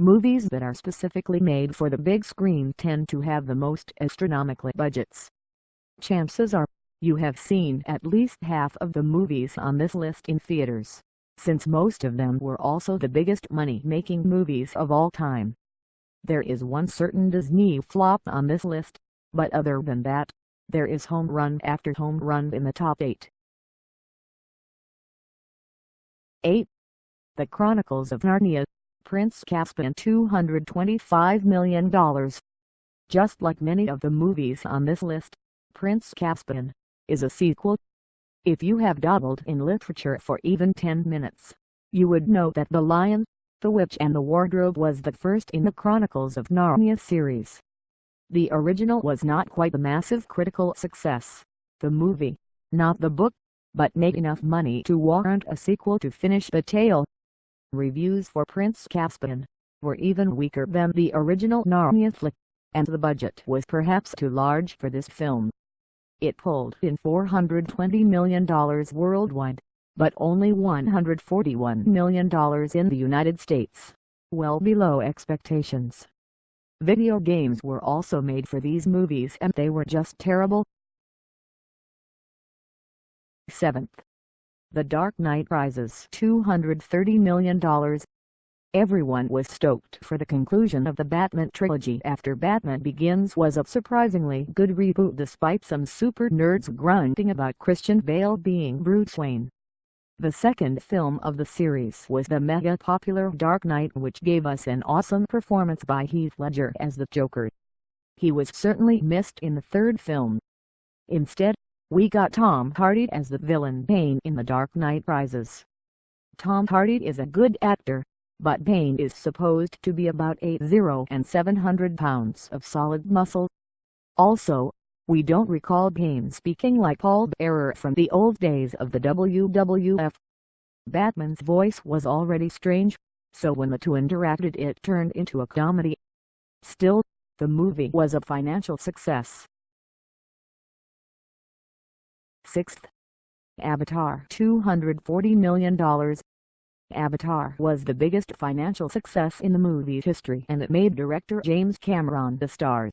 Movies that are specifically made for the big screen tend to have the most astronomical budgets. Chances are, you have seen at least half of the movies on this list in theaters, since most of them were also the biggest money-making movies of all time. There is one certain Disney flop on this list, but other than that, there is home run after home run in the top 8. 8. The Chronicles of Narnia, Prince Caspian, $225 million. Just like many of the movies on this list, Prince Caspian is a sequel. If you have dabbled in literature for even 10 minutes, you would know that The Lion, the Witch and the Wardrobe was the first in the Chronicles of Narnia series. The original was not quite a massive critical success, the movie, not the book, but made enough money to warrant a sequel to finish the tale. Reviews for Prince Caspian were even weaker than the original Narnia flick, and the budget was perhaps too large for this film. It pulled in $420 million worldwide, but only $141 million in the United States, well below expectations. Video games were also made for these movies and they were just terrible. 7th. The Dark Knight Rises, $230 million. Everyone was stoked for the conclusion of the Batman trilogy after Batman Begins was a surprisingly good reboot despite some super nerds grunting about Christian Bale being Bruce Wayne. The second film of the series was the mega-popular Dark Knight, which gave us an awesome performance by Heath Ledger as the Joker. He was certainly missed in the third film. Instead, we got Tom Hardy as the villain Bane in The Dark Knight Rises. Tom Hardy is a good actor, but Bane is supposed to be about 8'0" and 700 pounds of solid muscle. Also, we don't recall Bane speaking like Paul Bearer from the old days of the WWF. Batman's voice was already strange, so when the two interacted it turned into a comedy. Still, the movie was a financial success. 6th. Avatar, $240 million. Avatar was the biggest financial success in the movie's history and it made director James Cameron the star.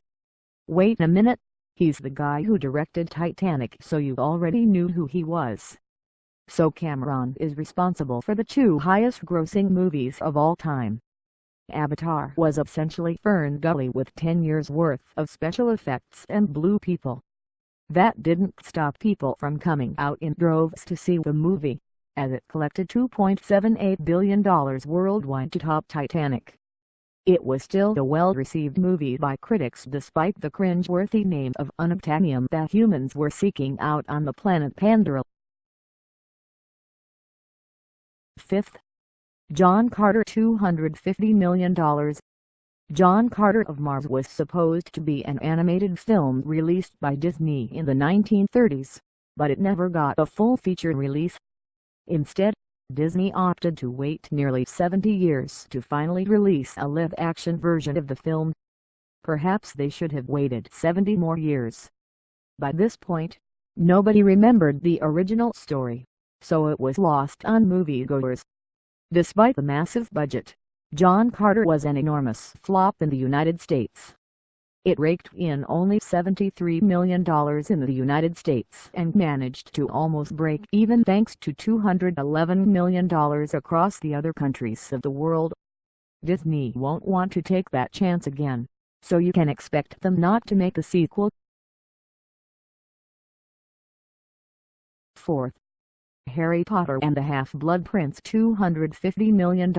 Wait a minute, he's the guy who directed Titanic, so you already knew who he was. So Cameron is responsible for the two highest-grossing movies of all time. Avatar was essentially Fern Gully with 10 years' worth of special effects and blue people. That didn't stop people from coming out in droves to see the movie, as it collected $2.78 billion worldwide to top Titanic. It was still a well-received movie by critics despite the cringe-worthy name of unobtainium that humans were seeking out on the planet Pandora. 5th. John Carter, $250 million. John Carter of Mars was supposed to be an animated film released by Disney in the 1930s, but it never got a full feature release. Instead, Disney opted to wait nearly 70 years to finally release a live-action version of the film. Perhaps they should have waited 70 more years. By this point, nobody remembered the original story, so it was lost on moviegoers. Despite the massive budget, John Carter was an enormous flop in the United States. It raked in only $73 million in the United States and managed to almost break even thanks to $211 million across the other countries of the world. Disney won't want to take that chance again, so you can expect them not to make a sequel. 4th. Harry Potter and the Half-Blood Prince, $250 million.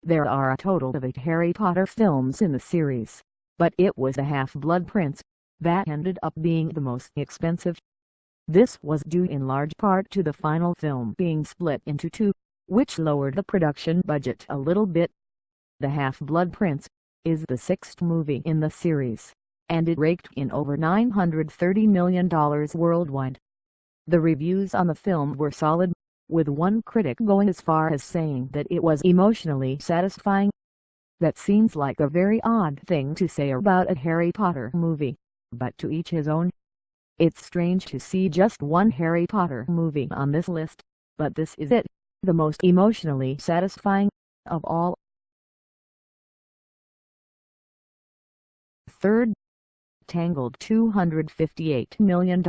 There are a total of 8 Harry Potter films in the series, but it was the Half-Blood Prince that ended up being the most expensive. This was due in large part to the final film being split into 2, which lowered the production budget a little bit. The Half-Blood Prince is the 6th movie in the series, and it raked in over $930 million worldwide. The reviews on the film were solid, with one critic going as far as saying that it was emotionally satisfying. That seems like a very odd thing to say about a Harry Potter movie, but to each his own. It's strange to see just one Harry Potter movie on this list, but this is it, the most emotionally satisfying of all. Third, Tangled $258 million.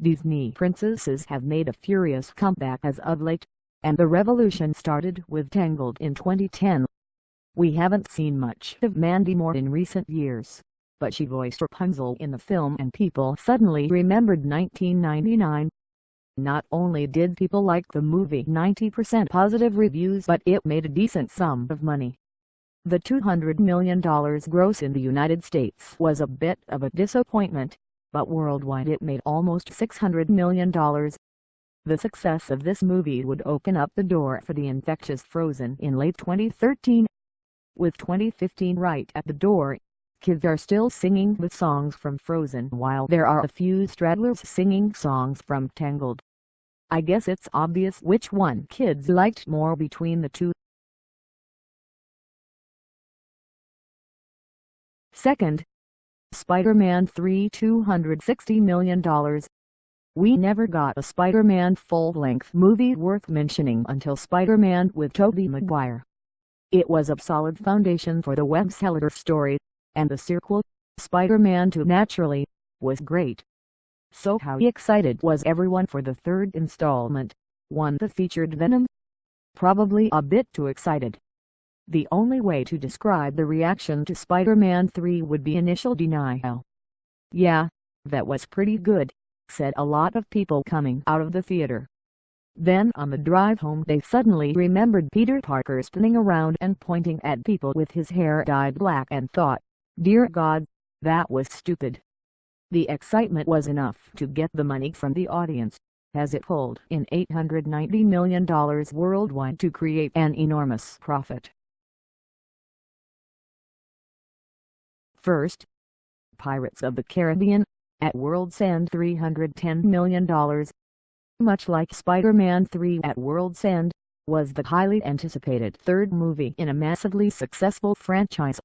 Disney princesses have made a furious comeback as of late, and the revolution started with Tangled in 2010. We haven't seen much of Mandy Moore in recent years, but she voiced Rapunzel in the film and people suddenly remembered 1999. Not only did people like the movie, 90% positive reviews, but it made a decent sum of money. The $200 million gross in the United States was a bit of a disappointment, but worldwide it made almost $600 million. The success of this movie would open up the door for the infectious Frozen in late 2013. With 2015 right at the door, kids are still singing the songs from Frozen while there are a few stragglers singing songs from Tangled. I guess it's obvious which one kids liked more between the two. Second, Spider-Man 3 $260 million. We never got a Spider-Man full-length movie worth mentioning until Spider-Man with Tobey Maguire. It was a solid foundation for the web seller story, and the sequel, Spider-Man 2 naturally, was great. So how excited was everyone for the third installment, one that featured Venom? Probably a bit too excited. The only way to describe the reaction to Spider-Man 3 would be initial denial. "Yeah, that was pretty good," said a lot of people coming out of the theater. Then on the drive home they suddenly remembered Peter Parker spinning around and pointing at people with his hair dyed black and thought, "Dear God, that was stupid." The excitement was enough to get the money from the audience, as it pulled in $890 million worldwide to create an enormous profit. First, Pirates of the Caribbean, at World's End $310 million. Much like Spider-Man 3 at World's End, was the highly anticipated third movie in a massively successful franchise.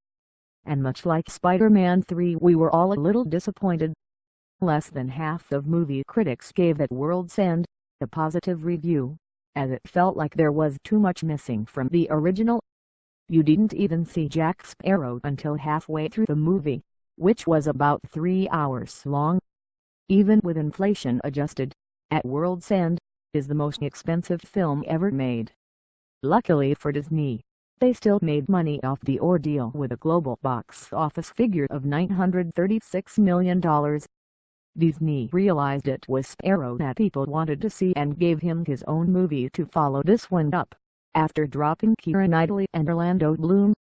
And much like Spider-Man 3, we were all a little disappointed. Less than half of movie critics gave At World's End a positive review, as it felt like there was too much missing from the original. You didn't even see Jack Sparrow until halfway through the movie, which was about 3 hours long. Even with inflation adjusted, At World's End is the most expensive film ever made. Luckily for Disney, they still made money off the ordeal with a global box office figure of $936 million. Disney realized it was Sparrow that people wanted to see and gave him his own movie to follow this one up, after dropping Keira Knightley and Orlando Bloom.